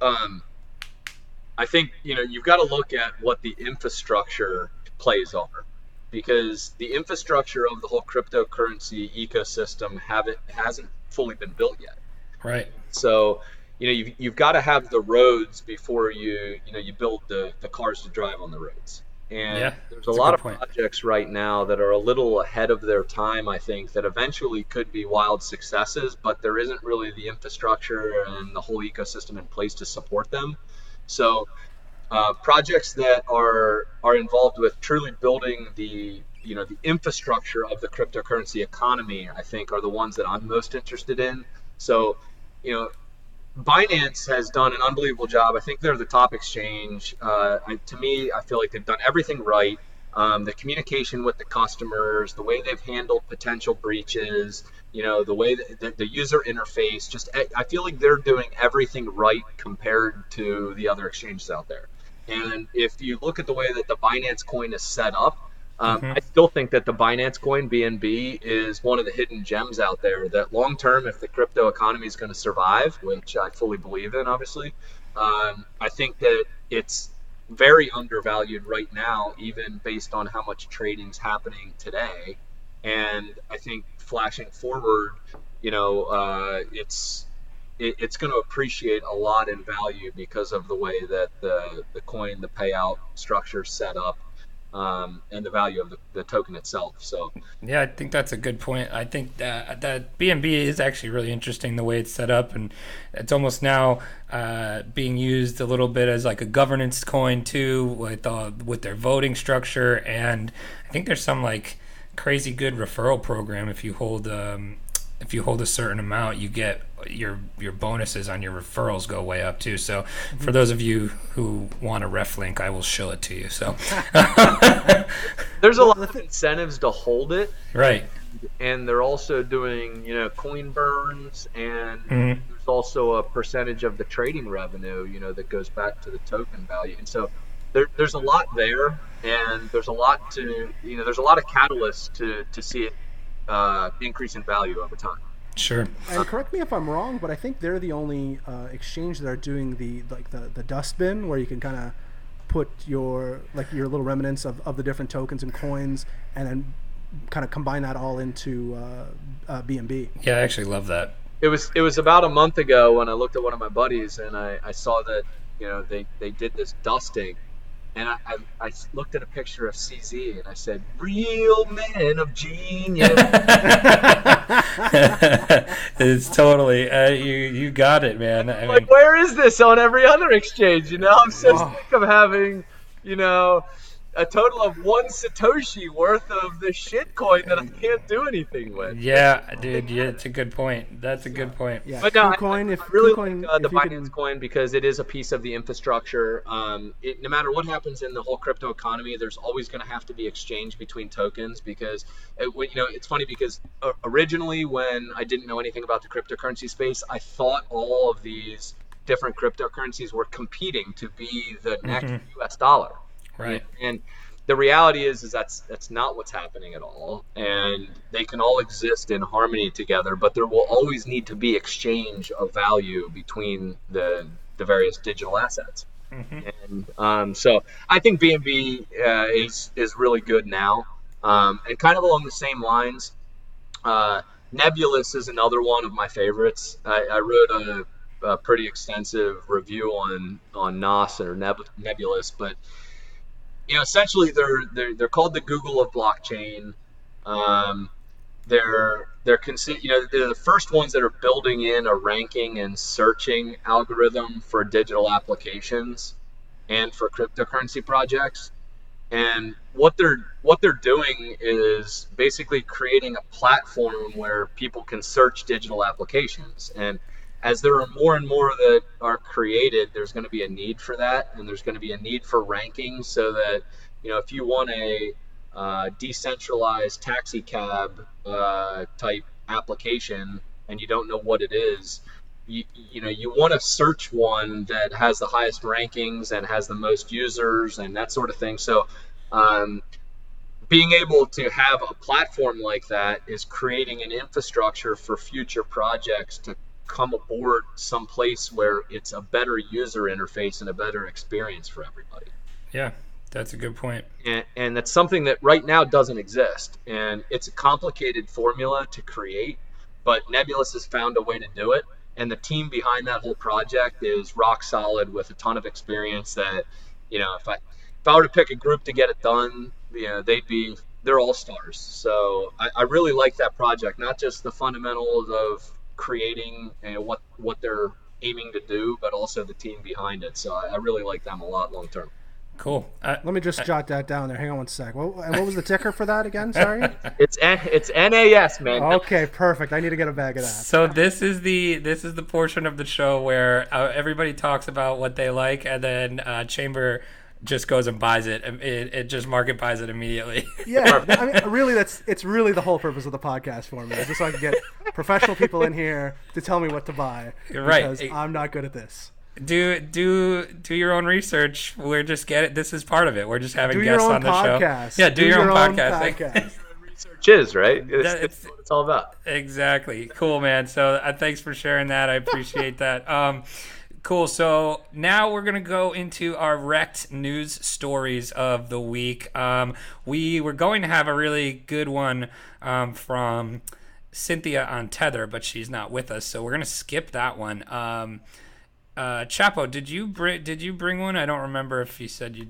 um, I think you've got to look at what the infrastructure plays are, because the infrastructure of the whole cryptocurrency ecosystem hasn't fully been built yet.
Right.
So you've got to have the roads before you build the cars to drive on the roads. And there's a lot of projects right now that are a little ahead of their time, I think, that eventually could be wild successes, but there isn't really the infrastructure and the whole ecosystem in place to support them. So projects that are involved with truly building the infrastructure of the cryptocurrency economy, I think, are the ones that I'm most interested in. So, Binance has done an unbelievable job. I think they're the top exchange. To me, I feel like they've done everything right. The communication with the customers, the way they've handled potential breaches, the way that the user interface, I feel like they're doing everything right compared to the other exchanges out there. And if you look at the way that the Binance coin is set up, I still think that the Binance coin, BNB, is one of the hidden gems out there that long term, if the crypto economy is going to survive, which I fully believe in, obviously, I think that it's very undervalued right now, even based on how much trading's happening today. And I think flashing forward, it's going to appreciate a lot in value because of the way that the coin, the payout structure is set up. and the value of the token itself. So
yeah, I think that's a good point. I think that BNB is actually really interesting the way it's set up, and it's almost now being used a little bit as like a governance coin too, with their voting structure, and I think there's some like crazy good referral program. If you hold a certain amount, you get your bonuses on your referrals go way up too. So for those of you who want a ref link, I will show it to you. So
there's a lot of incentives to hold it,
right?
And they're also doing coin burns, and there's also a percentage of the trading revenue that goes back to the token value. And so there's a lot there, and there's a lot to there's a lot of catalysts to see it increase in value over time.
Sure.
And correct me if I'm wrong, but I think they're the only exchange that are doing the dustbin, where you can kind of put your little remnants of the different tokens and coins, and then kind of combine that all into BNB.
Yeah, I actually love that.
It was about a month ago when I looked at one of my buddies, and I saw that they did this dusting. And I looked at a picture of CZ and I said, "Real men of genius."
It's totally you got it, man. I mean,
where is this on every other exchange? I'm so sick of having a total of 1 Satoshi worth of this shit coin that I can't do anything with.
Yeah, dude, yeah, it's a good point. That's a good point.
Yeah,
but no,
KuCoin,
I really like the Binance coin because it is a piece of the infrastructure. No matter what happens in the whole crypto economy, there's always going to have to be exchange between tokens because, it's funny because originally when I didn't know anything about the cryptocurrency space, I thought all of these different cryptocurrencies were competing to be the next US dollar.
Right.
And the reality is that's not what's happening at all. And they can all exist in harmony together, but there will always need to be exchange of value between the various digital assets. And so I think BNB is really good now. And kind of along the same lines, Nebulous is another one of my favorites. I wrote a pretty extensive review on NOS or Nebulous, but essentially they're called the Google of blockchain. They're the first ones that are building in a ranking and searching algorithm for digital applications and for cryptocurrency projects. And what they're doing is basically creating a platform where people can search digital applications. And as there are more and more that are created, there's going to be a need for that, and there's going to be a need for ranking so that if you want a decentralized taxi cab type application and you don't know what it is, you want to search one that has the highest rankings and has the most users and that sort of thing. So being able to have a platform like that is creating an infrastructure for future projects to come aboard someplace where it's a better user interface and a better experience for everybody.
Yeah, that's a good point.
And that's something that right now doesn't exist. And it's a complicated formula to create, but Nebulous has found a way to do it. And the team behind that whole project is rock solid with a ton of experience that, if I were to pick a group to get it done, they're all stars. So I really like that project, not just the fundamentals of creating what they're aiming to do, but also the team behind it. So I really like them a lot long term.
Cool.
Let me just jot that down there. Hang on one sec. What was the ticker for that again? Sorry.
It's NAS, man.
Okay, perfect. I need to get a bag of that.
So this is the portion of the show where everybody talks about what they like, and then Chamber just goes and buys it. It just market buys it immediately.
Yeah, I mean, really, it's really the whole purpose of the podcast for me, just so I can get professional people in here to tell me what to buy.
Right.
Because I'm not good at this.
Do your own research. We're just this is part of it. We're just having guests on the
podcast.
Show. Yeah, do your own podcast.
Research is right. It's what it's all about.
Exactly. Cool, man. So thanks for sharing that. I appreciate that. Cool. So now we're going to go into our REKT news stories of the week. We were going to have a really good one from Cynthia on Tether, but she's not with us, so we're going to skip that one. Chapo, did you bring one? I don't remember if we said you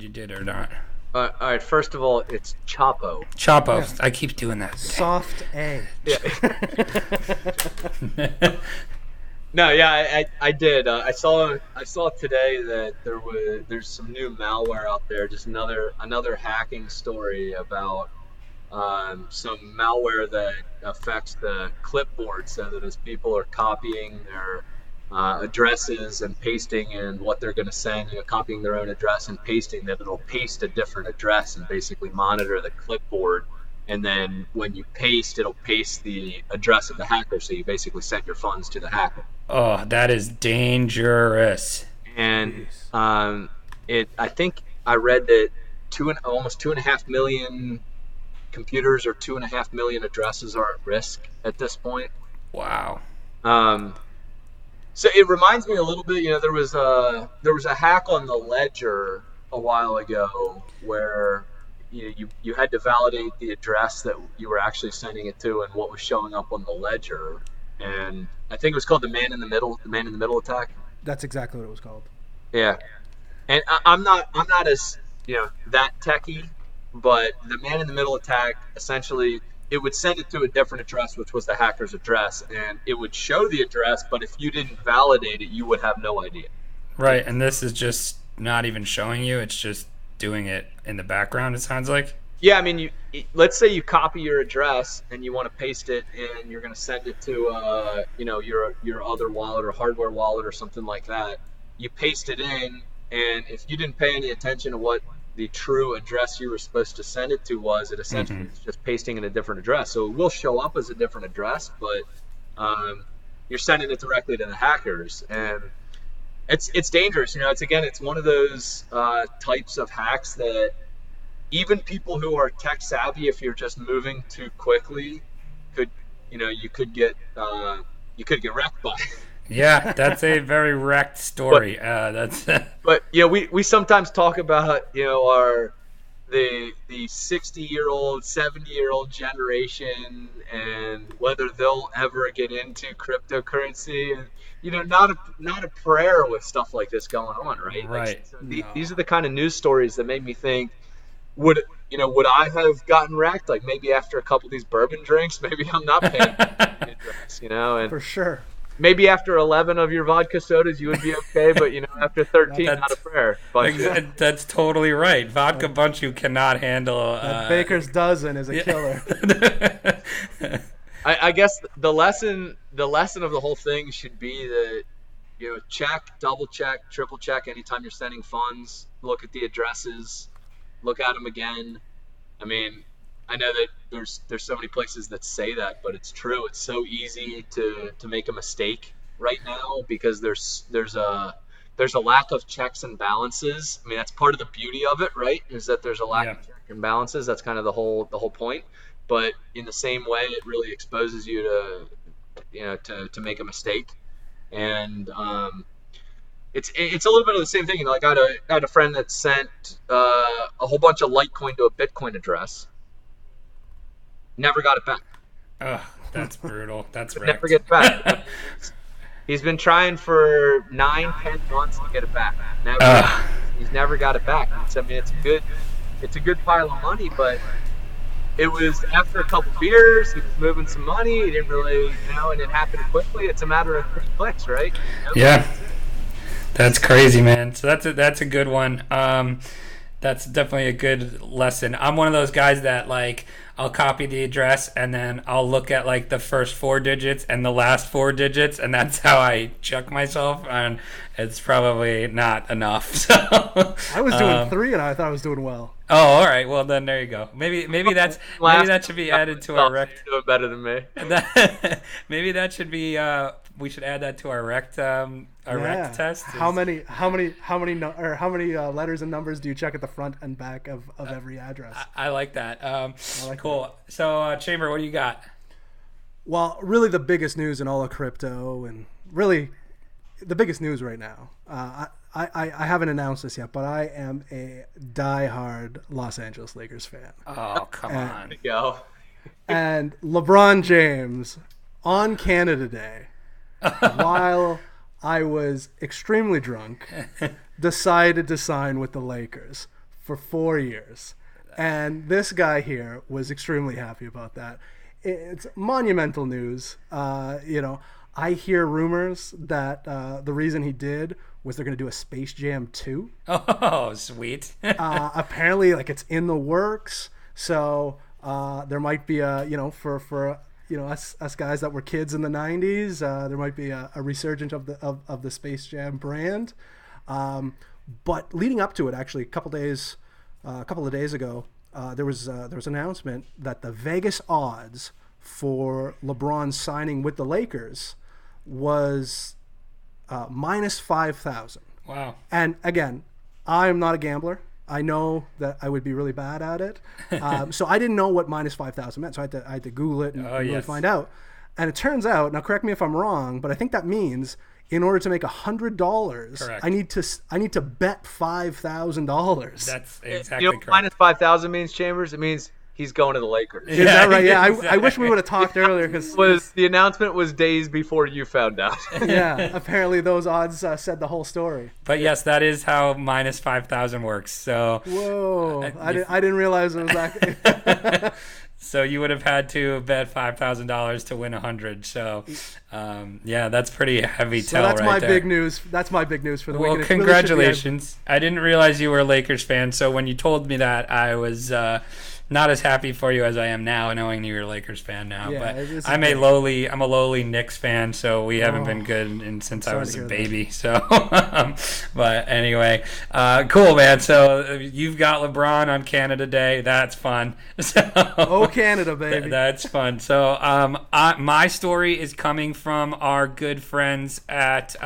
did or not.
All right. First of all, it's Chapo.
Chapo.
Yeah.
I keep doing that.
Soft A.
Yeah. No, yeah, I did. I saw today that there's some new malware out there. Just another hacking story about some malware that affects the clipboard, so that as people are copying their addresses and pasting in what they're going to send, copying their own address and pasting, that it'll paste a different address and basically monitor the clipboard. And then when you paste, it'll paste the address of the hacker, so you basically send your funds to the hacker.
Oh, that is dangerous.
And
Jeez.
I think I read that almost 2.5 million computers or 2.5 million addresses are at risk at this point.
Wow.
Um, so it reminds me a little bit. There was a hack on the ledger a while ago where you had to validate the address that you were actually sending it to and what was showing up on the ledger. And I think it was called the man in the middle attack.
That's exactly what it was called.
Yeah, and I'm not as that techie, but the man in the middle attack, essentially, it would send it to a different address, which was the hacker's address, and it would show the address, but if you didn't validate it, you would have no idea.
Right, and this is just not even showing you. It's just doing it in the background, it sounds like.
Yeah, I mean, let's say you copy your address and you want to paste it, and you're going to send it to your other wallet or hardware wallet or something like that. You paste it in, and if you didn't pay any attention to what the true address you were supposed to send it to was, it essentially is just pasting in a different address. So it will show up as a different address, but you're sending it directly to the hackers, and it's dangerous. It's one of those types of hacks that even people who are tech savvy, if you're just moving too quickly, could you could get wrecked by it.
Yeah, that's a very wrecked story. That's
But we sometimes talk about our the 60-year-old, 70-year-old generation and whether they'll ever get into cryptocurrency, and not a prayer with stuff like this going on, right?
right.
So
No.
these are the kind of news stories that make me think, would I have gotten wrecked? Like, maybe after a couple of these bourbon drinks, maybe I'm not paying attention, and
For sure.
maybe after 11 of your vodka sodas, you would be okay, but after 13,
That's-
not a prayer. But
That's totally right. Vodka Bunchu cannot handle.
That baker's dozen is a killer.
I guess the lesson of the whole thing should be that check, double check, triple check anytime you're sending funds. Look at the addresses, look at them again. I mean, I know that there's so many places that say that, but it's true. It's so easy to make a mistake right now because there's a lack of checks and balances. I mean, that's part of the beauty of it, right? Is that there's a lack of checks and balances. That's kind of the whole point. But in the same way, it really exposes you to make a mistake. And it's a little bit of the same thing. Like, I had a friend that sent a whole bunch of Litecoin to a Bitcoin address. Never got it back.
Ugh, that's brutal. That's wrecked.
Never get it back. He's been trying for 9-10 months to get it back. He's never got it back. It's a good pile of money, but it was after a couple beers. He was moving some money. He didn't really, and it happened quickly. It's a matter of 3 clicks, right?
Yeah, that's crazy, man. So that's a good one. That's definitely a good lesson. I'm one of those guys that, like, I'll copy the address and then I'll look at, like, the first 4 digits and the last 4 digits, and that's how I check myself, and it's probably not enough. So
I was doing 3 and I thought I was doing well.
oh, all right. Well, then there you go. Maybe that should be added to our REKT.
You're doing better than me.
Maybe that should be. We should add that to our REKT. REKT test.
How many letters and numbers do you check at the front and back of every address?
I like that.
like
cool. So, Chamber, what do you got?
Well, really, the biggest news in all of crypto, and really the biggest news right now. I haven't announced this yet, but I am a diehard Los Angeles Lakers fan.
Oh, come on.
There you go.
And LeBron James on Canada Day, while I was extremely drunk, decided to sign with the Lakers for 4 years. And this guy here was extremely happy about that. It's monumental news. I hear rumors that the reason he did was they're going to do a Space Jam 2.
Oh, sweet.
Apparently, like, it's in the works. So there might be for us guys that were kids in the 90s, there might be a resurgence of the Space Jam brand. But leading up to it, actually, a couple of days ago, there was an announcement that the Vegas odds for LeBron signing with the Lakers was minus 5,000.
Wow.
And again, I'm not a gambler. I know that I would be really bad at it. So I didn't know what minus 5,000 meant. So I had to Google it and really find out. And it turns out, now correct me if I'm wrong, but I think that means in order to make $100, I need to bet $5,000.
That's exactly correct.
Minus 5,000 means, Chambers? It means he's going to the Lakers.
Is that right? Yeah, exactly. I wish we would have talked earlier because
the announcement was days before you found out.
Yeah, apparently those odds said the whole story.
But yes, that is how minus 5,000 works. So
whoa, I didn't realize it was that.
So you would have had to bet $5,000 to win 100. So, that's pretty heavy tell
that's
right
my
there.
Big news. That's my big news for the week.
Well, congratulations. I didn't realize you were a Lakers fan. So when you told me that, I was not as happy for you as I am now, knowing you're a Lakers fan now.
Yeah,
but I'm a lowly Knicks fan, so we haven't been good since I was a baby. That. So, but anyway, cool, man. So you've got LeBron on Canada Day. That's fun. So,
Canada, baby.
That's fun. So my story is coming from our good friends at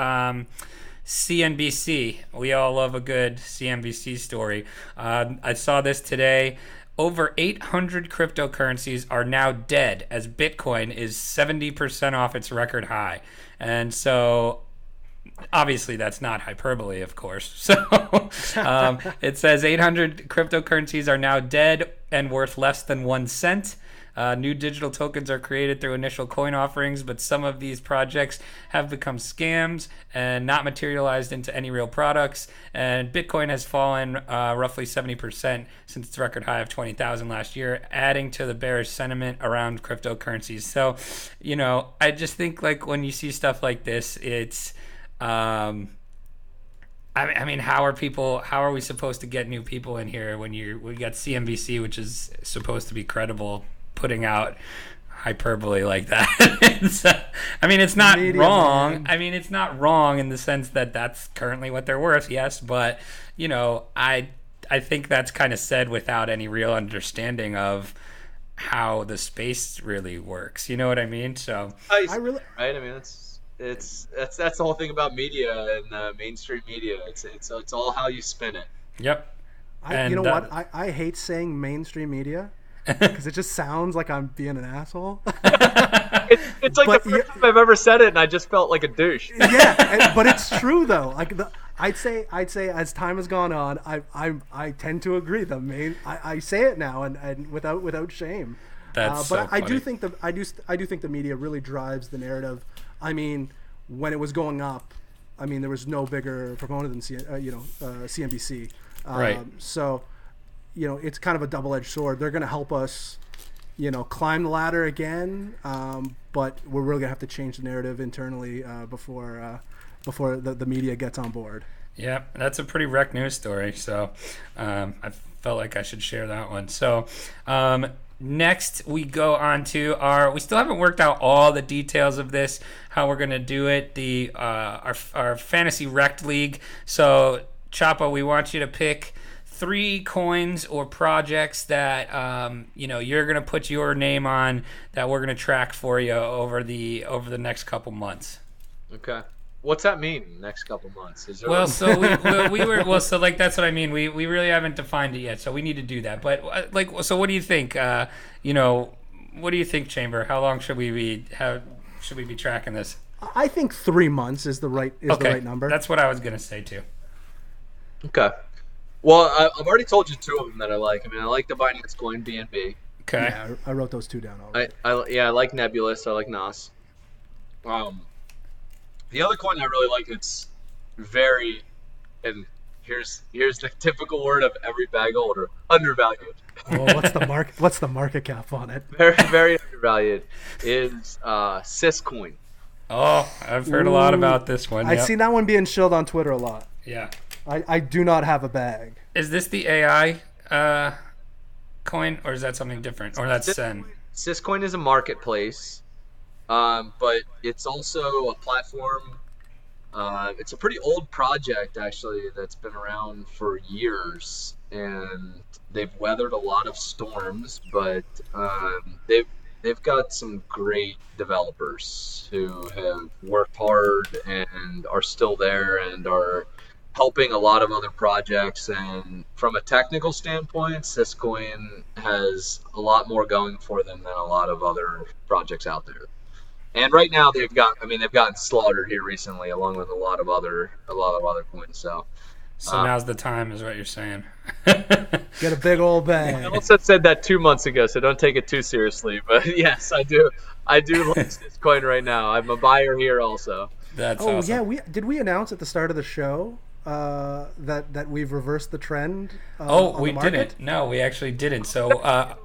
CNBC. We all love a good CNBC story. I saw this today. Over 800 cryptocurrencies are now dead as Bitcoin is 70% off its record high. And so obviously that's not hyperbole, of course. So it says 800 cryptocurrencies are now dead and worth less than 1 cent. New digital tokens are created through initial coin offerings, but some of these projects have become scams and not materialized into any real products. And Bitcoin has fallen roughly 70% since its record high of 20,000 last year, adding to the bearish sentiment around cryptocurrencies. So, I just think like when you see stuff like this, it's I mean, how are we supposed to get new people in here when we got CNBC, which is supposed to be credible, putting out hyperbole like that? It's not wrong. Man. I mean, it's not wrong in the sense that that's currently what they're worth, yes, but I think that's kind of said without any real understanding of how the space really works. You know what I mean? So
I really right. I mean, that's the whole thing about media and mainstream media. It's all how you spin it.
Yep.
I hate saying mainstream media because it just sounds like I'm being an asshole.
It's like the first time I've ever said it, and I just felt like a douche.
Yeah, but it's true though. Like I'd say as time has gone on, I tend to agree. I say it now and without shame.
That's
but
so funny.
I do think the media really drives the narrative. I mean, when it was going up, there was no bigger proponent than CNBC.
Right.
So, it's kind of a double-edged sword. They're going to help us, climb the ladder again, but we're really going to have to change the narrative internally before the media gets on board.
Yeah, that's a pretty wreck news story. So I felt like I should share that one. So next we go on to we still haven't worked out all the details of this, how we're going to do it, our fantasy REKT league. So Chapo, we want you to pick 3 coins or projects that you're going to put your name on that we're going to track for you over the next couple months.
Okay. What's that mean? Next couple months? Is there
so that's what I mean. We really haven't defined it yet, so we need to do that. But so what do you think? What do you think, Chamber? How long should we be tracking this?
I think 3 months is the right number.
That's what I was going to say too.
Okay. Well, I've already told you 2 of them that I like. I like the Binance Coin BNB.
Okay.
Yeah, I wrote those 2 down already.
I like Nebulous. I like Nas. The other coin I really like, it's very, and Here's the typical word of every bag holder: undervalued.
Oh, what's the market cap on it?
Very, very undervalued is Syscoin.
Oh, I've heard a lot
Ooh,
about this one.
I've
Yep.
seen that one being shilled on Twitter a lot.
Yeah.
I do not have a bag.
Is this the AI coin, or is that something different? Or that's Sen?
Syscoin is a marketplace, but it's also a platform. It's a pretty old project, actually, that's been around for years, and they've weathered a lot of storms. But they've got some great developers who have worked hard and are still there and are helping a lot of other projects. And from a technical standpoint, Syscoin has a lot more going for them than a lot of other projects out there. And right now they've gotten slaughtered here recently, along with a lot of other coins. So
So now's the time, is what you're saying.
Get a big old
I
bag.
also said that 2 months ago, so don't take it too seriously. But yes, I do. I do like this coin right now. I'm a buyer here also.
That's
Oh
awesome.
yeah, we announce at the start of the show that we've reversed the trend? On
We
the market?
didn't. No, we actually didn't. So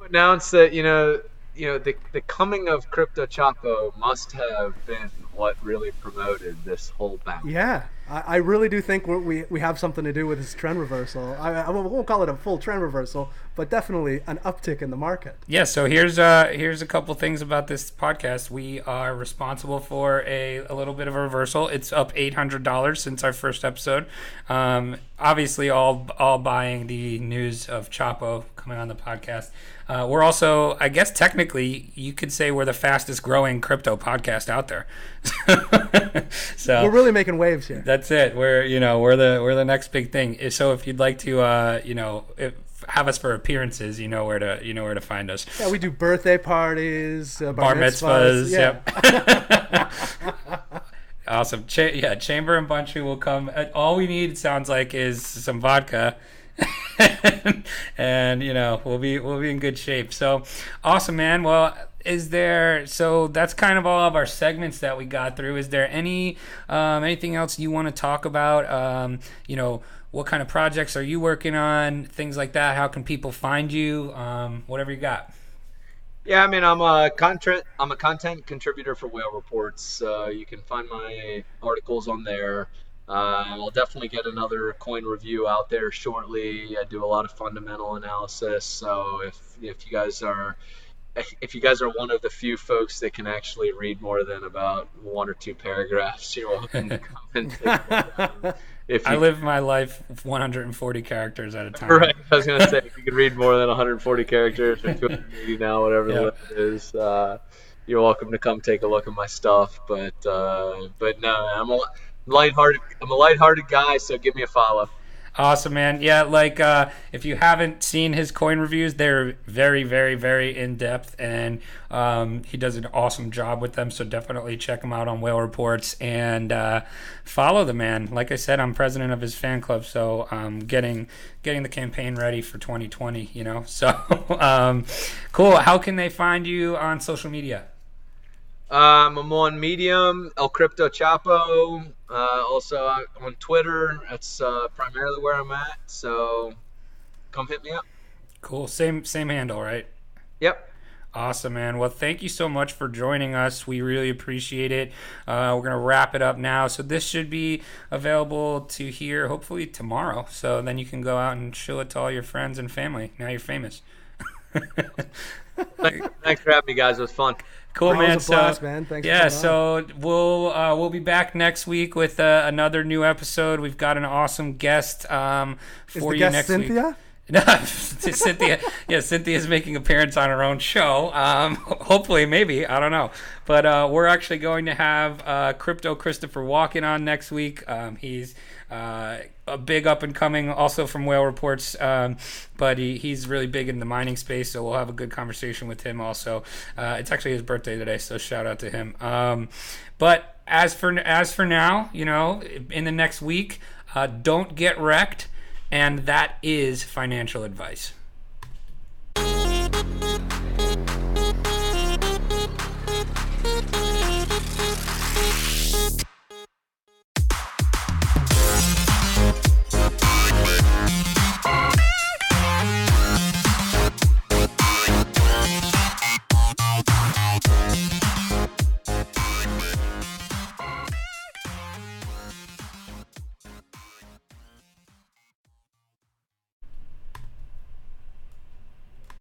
Announce that the coming of Crypto Chapo must have been what really promoted this whole bounce.
Yeah, I really do think we have something to do with this trend reversal. I won't call it a full trend reversal, but definitely an uptick in the market.
yeah, so here's a couple things about this podcast. We are responsible for a little bit of a reversal. It's up $800 since our first episode. Obviously, all buying the news of Chapo coming on the podcast. We're also, I guess, technically, you could say we're the fastest growing crypto podcast out there. So
We're really making waves here.
that's it. We're the next big thing. So if you'd like to have us for appearances, you know where to find us.
Yeah, we do birthday parties,
Bar mitzvahs.
Yeah.
Yep. Awesome. Chamber and Bunchu will come. All we need, sounds like, is some vodka. And we'll be in good shape. So awesome, man. Well, so that's kind of all of our segments that we got through. Is there anything else you want to talk about? What kind of projects are you working on? Things like that. How can people find you? Whatever you got.
Yeah, I mean, I'm a content contributor for Whale Reports. You can find my articles on there. I'll definitely get another coin review out there shortly. I do a lot of fundamental analysis. So if you guys are one of the few folks that can actually read more than about one or two paragraphs, you're welcome to come and take a look.
I live my life 140 characters at a time.
Right. I was going to say, if you can read more than 140 characters or 280 now, whatever the limit is, you're welcome to come take a look at my stuff. But no, I'm a lighthearted guy, so give me a follow.
Awesome, man. Yeah, if you haven't seen his coin reviews, they're very, very, very in-depth, and he does an awesome job with them, so definitely check him out on Whale Reports and follow the man. Like I said, I'm president of his fan club, so I'm getting the campaign ready for 2020, So, cool. How can they find you on social media?
I'm on Medium, El Crypto Chapo. Also on Twitter. That's primarily where I'm at. So come hit me up.
Cool. Same handle, right?
Yep.
Awesome, man. Well, thank you so much for joining us. We really appreciate it. We're going to wrap it up now. So this should be available to hear hopefully tomorrow. So then you can go out and show it to all your friends and family. Now you're famous.
Thanks for having me, guys. It was fun.
Cool, man.
It was a blast, man. Thanks for
so we'll be back next week with another new episode. We've got an awesome guest for you
guest
next
Cynthia?
week. No, Cynthia. Yeah, Cynthia's making an appearance on her own show. Hopefully, maybe, I don't know. But we're actually going to have Crypto Christopher Walken on next week. He's a big up and coming, also from Whale Reports, but he's really big in the mining space. So we'll have a good conversation with him. Also, it's actually his birthday today, so shout out to him. But as for now, in the next week, don't get wrecked. And that is financial advice.